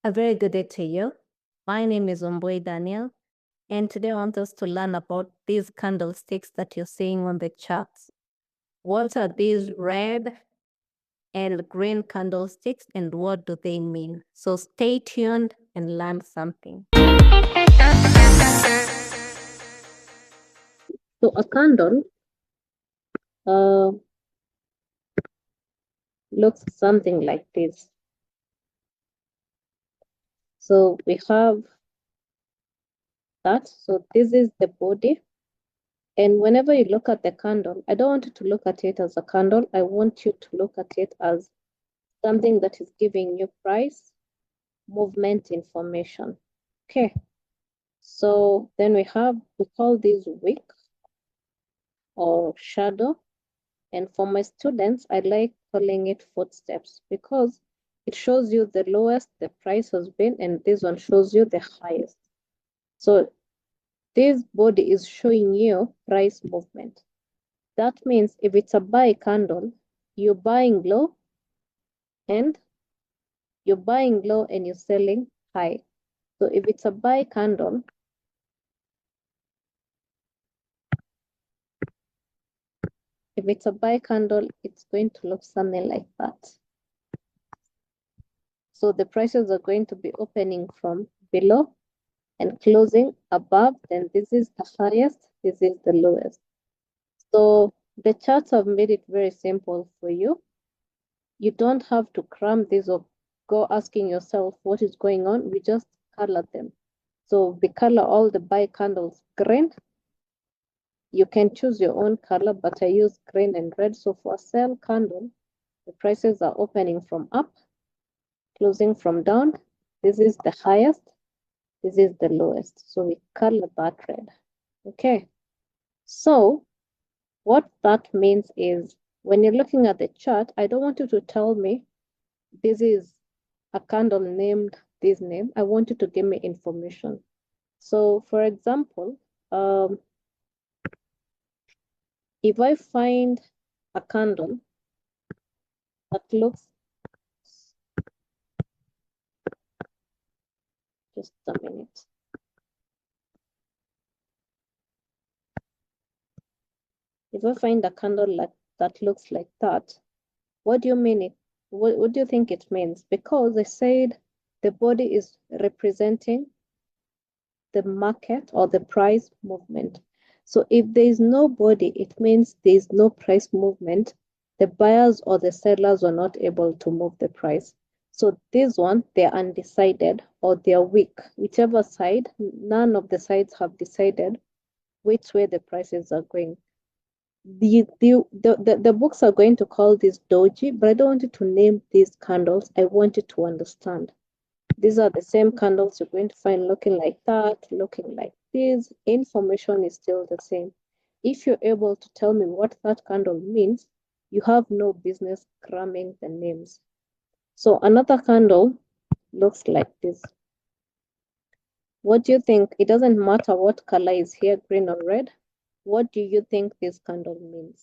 A very good day to you. My name is Wambui Daniel, and today I want us to learn about these candlesticks that you're seeing on the charts. What are these red and green candlesticks, and what do they mean? So stay tuned and learn something. So a candle looks something like this. So we have that. So this is the body. And whenever you look at the candle, I don't want you to look at it as a candle. I want you to look at it as something that is giving you price movement information. Okay. So then we call this wick or shadow. And for my students, I like calling it footsteps because it shows you the lowest the price has been, and this one shows you the highest. So this body is showing you price movement. That means if it's a buy candle, you're buying low and you're selling high. So if it's a buy candle, it's going to look something like that. So the prices are going to be opening from below and closing above. Then this is the highest, this is the lowest. So the charts have made it very simple for you. You don't have to cram this or go asking yourself what is going on. We just color them. So we color all the buy candles green. You can choose your own color, but I use green and red. So for a sell candle, the prices are opening from up, closing from down. This is the highest, this is the lowest. So we color that red. Okay. So what that means is when you're looking at the chart, I don't want you to tell me this is a candle named this name. I want you to give me information. So for example, if I find a candle that looks, just a minute. If I find a candle that looks like that, what do you mean it? What do you think it means? Because I said the body is representing the market or the price movement. So if there is no body, it means there is no price movement. The buyers or the sellers are not able to move the price. So this one, they're undecided or they're weak. Whichever side, none of the sides have decided which way the prices are going. The books are going to call this doji, but I don't want you to name these candles. I want you to understand. These are the same candles you're going to find looking like that, looking like this. Information is still the same. If you're able to tell me what that candle means, you have no business cramming the names. So another candle looks like this. What do you think? It doesn't matter what color is here, green or red. What do you think this candle means?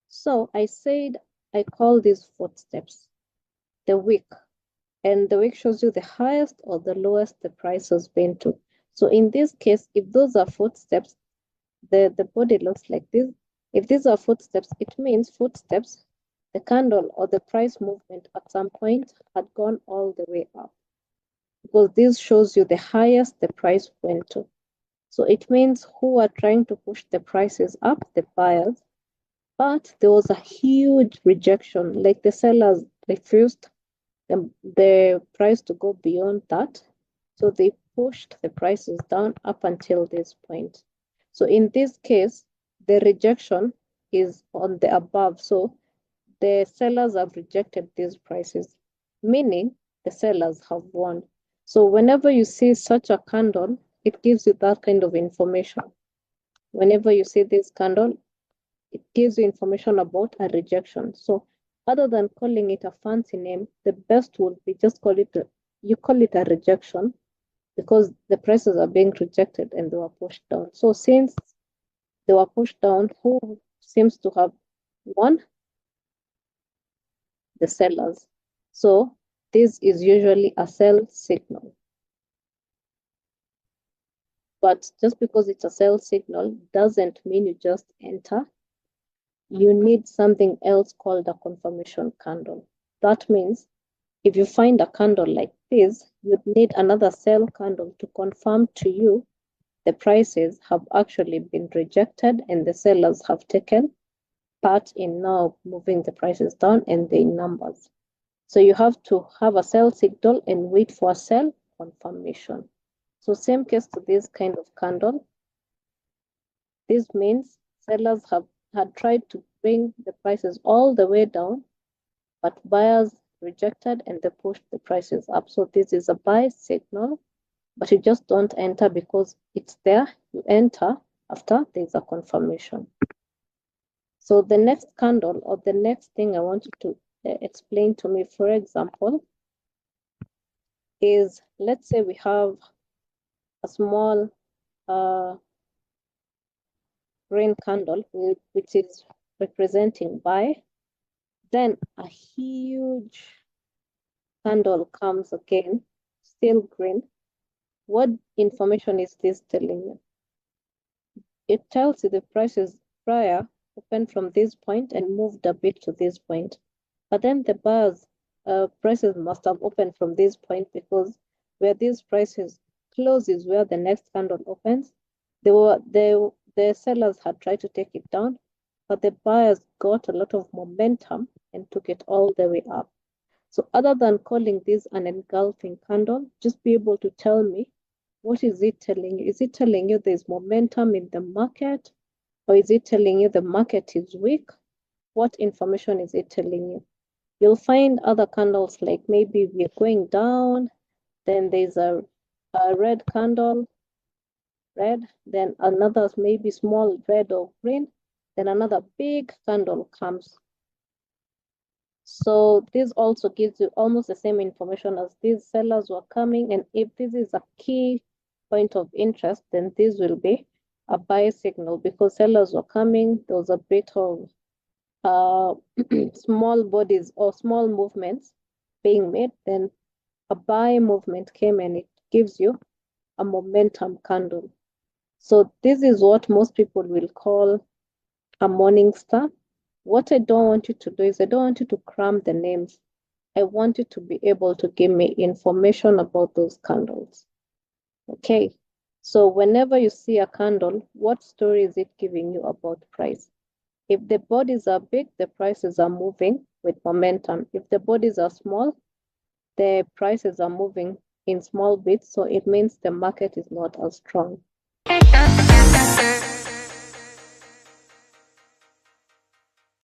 So I said I call these footsteps the wick. And the wick shows you the highest or the lowest the price has been to. So in this case, if those are footsteps, the body looks like this. If these are footsteps, it means footsteps, the candle or the price movement at some point had gone all the way up. Because this shows you the highest the price went to. So it means who are trying to push the prices up, the buyers, but there was a huge rejection, like the sellers refused the price to go beyond that. So they pushed the prices down up until this point. So in this case, the rejection is on the above. So the sellers have rejected these prices, meaning the sellers have won. So whenever you see such a candle, it gives you that kind of information. Whenever you see this candle, it gives you information about a rejection. So other than calling it a fancy name, the best would be just call it a rejection because the prices are being rejected and they were pushed down. So since they were pushed down, who seems to have won? The sellers. So this is usually a sell signal. But just because it's a sell signal doesn't mean you just enter. You need something else called a confirmation candle. That means if you find a candle like this, you'd need another sell candle to confirm to you the prices have actually been rejected and the sellers have taken part in now moving the prices down and the numbers. So you have to have a sell signal and wait for a sell confirmation. So same case to this kind of candle. This means sellers had tried to bring the prices all the way down, but buyers rejected and they pushed the prices up. So this is a buy signal, but you just don't enter because it's there. You enter after there's a confirmation. So the next candle or the next thing I want you to explain to me, for example, is let's say we have a small green candle which is representing buy, then a huge candle comes again, still green. What information is this telling you? It tells you the prices prior opened from this point and moved a bit to this point. But then the buyers prices must have opened from this point because where these prices close is where the next candle opens. The sellers had tried to take it down, but the buyers got a lot of momentum and took it all the way up. So other than calling this an engulfing candle, just be able to tell me, what is it telling you? Is it telling you there's momentum in the market? Or is it telling you the market is weak? What information is it telling you? You'll find other candles like maybe we're going down, then there's a red candle, red, then another maybe small red or green, then another big candle comes. So this also gives you almost the same information as these sellers were coming. And if this is a key point of interest, then this will be a buy signal because sellers were coming. There was a bit of small bodies or small movements being made. Then a buy movement came and it gives you a momentum candle. So this is what most people will call a morning star. What I don't want you to do is I don't want you to cram the names. I want you to be able to give me information about those candles. Okay, so whenever you see a candle, what story is it giving you about price? If the bodies are big, the prices are moving with momentum. If the bodies are small, the prices are moving in small bits, so it means the market is not as strong.